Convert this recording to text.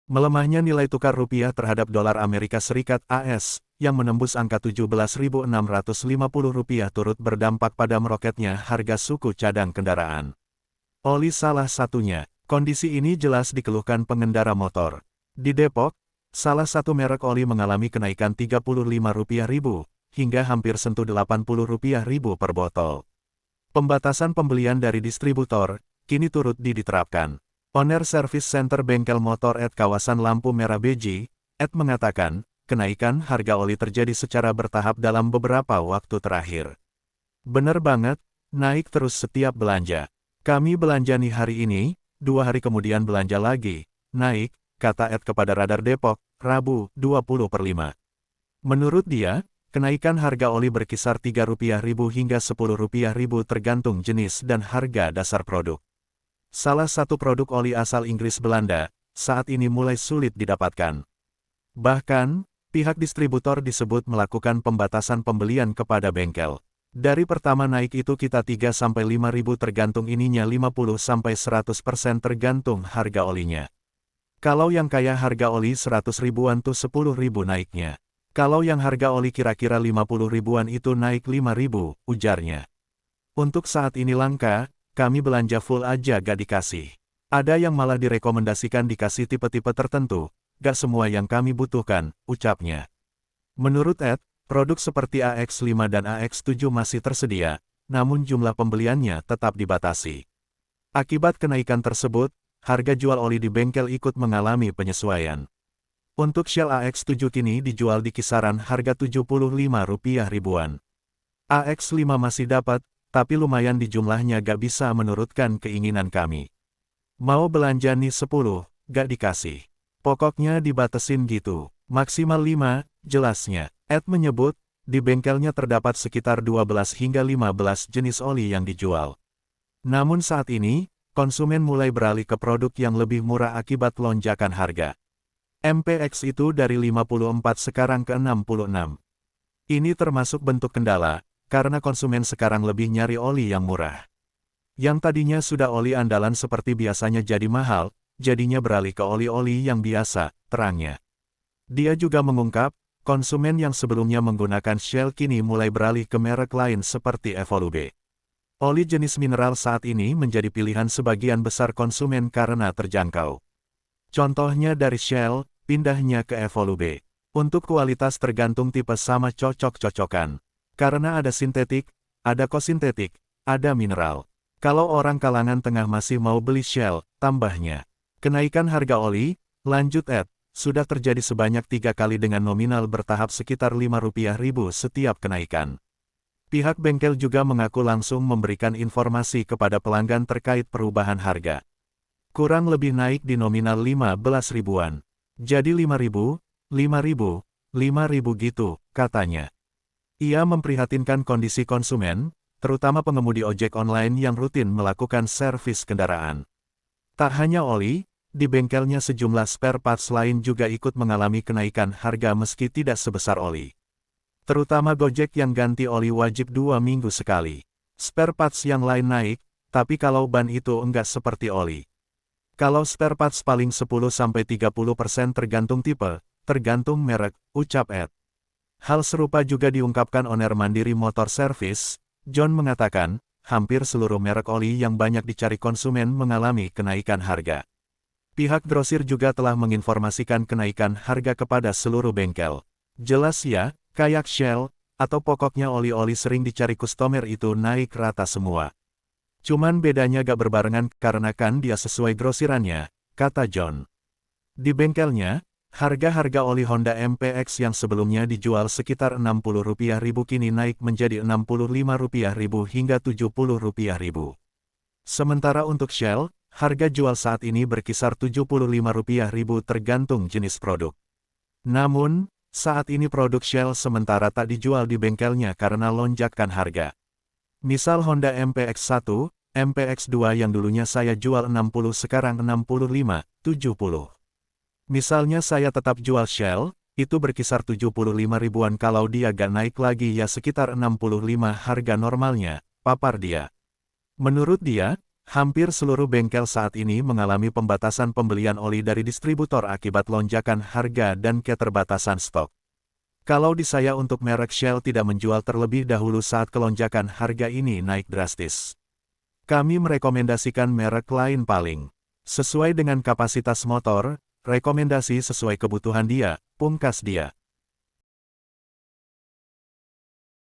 Melemahnya nilai tukar rupiah terhadap dolar Amerika Serikat (AS) yang menembus angka Rp17.650 turut berdampak pada meroketnya harga suku cadang kendaraan. Oli salah satunya. Kondisi ini jelas dikeluhkan pengendara motor. Di Depok, salah satu merek oli mengalami kenaikan Rp35.000 hingga hampir sentuh Rp80.000 per botol. Pembatasan pembelian dari distributor kini turut diterapkan. Owner Service Center Bengkel Motor @ Kawasan Lampu Merah Beji, @ mengatakan, kenaikan harga oli terjadi secara bertahap dalam beberapa waktu terakhir. Bener banget, naik terus setiap belanja. Kami belanja nih hari ini, 2 hari kemudian belanja lagi, naik, kata @ kepada Radar Depok, Rabu, 20/5. Menurut dia, kenaikan harga oli berkisar Rp3.000 hingga Rp10.000 tergantung jenis dan harga dasar produk. Salah satu produk oli asal Inggris Belanda, saat ini mulai sulit didapatkan. Bahkan, pihak distributor disebut melakukan pembatasan pembelian kepada bengkel. Dari pertama naik itu kita 3-5 ribu tergantung ininya 50-100% tergantung harga olinya. Kalau yang kayak harga oli 100 ribuan tuh 10 ribu naiknya. Kalau yang harga oli kira-kira 50 ribuan itu naik 5 ribu, ujarnya. Untuk saat ini langka, kami belanja full aja gak dikasih. Ada yang malah direkomendasikan dikasih tipe-tipe tertentu, gak semua yang kami butuhkan, ucapnya. Menurut @, produk seperti AX5 dan AX7 masih tersedia, namun jumlah pembeliannya tetap dibatasi. Akibat kenaikan tersebut, harga jual oli di bengkel ikut mengalami penyesuaian. Untuk Shell AX7 kini dijual di kisaran harga Rp75 ribuan. AX5 masih dapat, tapi lumayan di jumlahnya gak bisa menurutkan keinginan kami. Mau belanja nih 10, gak dikasih. Pokoknya dibatesin gitu, maksimal 5, jelasnya. @ menyebut, di bengkelnya terdapat sekitar 12 hingga 15 jenis oli yang dijual. Namun saat ini, konsumen mulai beralih ke produk yang lebih murah akibat lonjakan harga. MPX itu dari 54 sekarang ke 66. Ini termasuk bentuk kendala, karena konsumen sekarang lebih nyari oli yang murah. Yang tadinya sudah oli andalan seperti biasanya jadi mahal, jadinya beralih ke oli-oli yang biasa, terangnya. Dia juga mengungkap, konsumen yang sebelumnya menggunakan Shell kini mulai beralih ke merek lain seperti Evolube. Oli jenis mineral saat ini menjadi pilihan sebagian besar konsumen karena terjangkau. Contohnya dari Shell, pindahnya ke Evolube. Untuk kualitas tergantung tipe sama cocok-cocokan. Karena ada sintetik, ada kosintetik, ada mineral. Kalau orang kalangan tengah masih mau beli Shell, tambahnya. Kenaikan harga oli, lanjut @, sudah terjadi sebanyak 3 kali dengan nominal bertahap sekitar Rp5.000 setiap kenaikan. Pihak bengkel juga mengaku langsung memberikan informasi kepada pelanggan terkait perubahan harga. Kurang lebih naik di nominal 15 ribuan. Jadi 5.000, 5.000, 5.000 gitu, katanya. Ia memprihatinkan kondisi konsumen, terutama pengemudi ojek online yang rutin melakukan servis kendaraan. Tak hanya oli, di bengkelnya sejumlah spare parts lain juga ikut mengalami kenaikan harga meski tidak sebesar oli. Terutama Gojek yang ganti oli wajib 2 minggu sekali. Spare parts yang lain naik, tapi kalau ban itu enggak seperti oli. Kalau spare parts paling 10-30% tergantung tipe, tergantung merek, ucap @. Hal serupa juga diungkapkan owner Mandiri Motor Service, John mengatakan, hampir seluruh merek oli yang banyak dicari konsumen mengalami kenaikan harga. Pihak grosir juga telah menginformasikan kenaikan harga kepada seluruh bengkel. Jelas ya, kayak Shell, atau pokoknya oli-oli sering dicari customer itu naik rata semua. Cuman bedanya gak berbarengan karena kan dia sesuai grosirannya, kata John. Di bengkelnya, harga-harga oli Honda MPX yang sebelumnya dijual sekitar Rp60.000 kini naik menjadi Rp65.000 hingga Rp70.000. Sementara untuk Shell, harga jual saat ini berkisar Rp75.000 tergantung jenis produk. Namun, saat ini produk Shell sementara tak dijual di bengkelnya karena lonjakan harga. Misal Honda MPX1, MPX2 yang dulunya saya jual 60 sekarang 65, 70. Misalnya saya tetap jual Shell, itu berkisar 75 ribuan kalau dia gak naik lagi ya sekitar 65 harga normalnya, papar dia. Menurut dia, Hampir seluruh bengkel saat ini mengalami pembatasan pembelian oli dari distributor akibat lonjakan harga dan keterbatasan stok. Kalau di saya untuk merek Shell tidak menjual terlebih dahulu saat kelonjakan harga ini naik drastis. Kami merekomendasikan merek lain paling sesuai dengan kapasitas motor, rekomendasi sesuai kebutuhan dia, pungkas dia.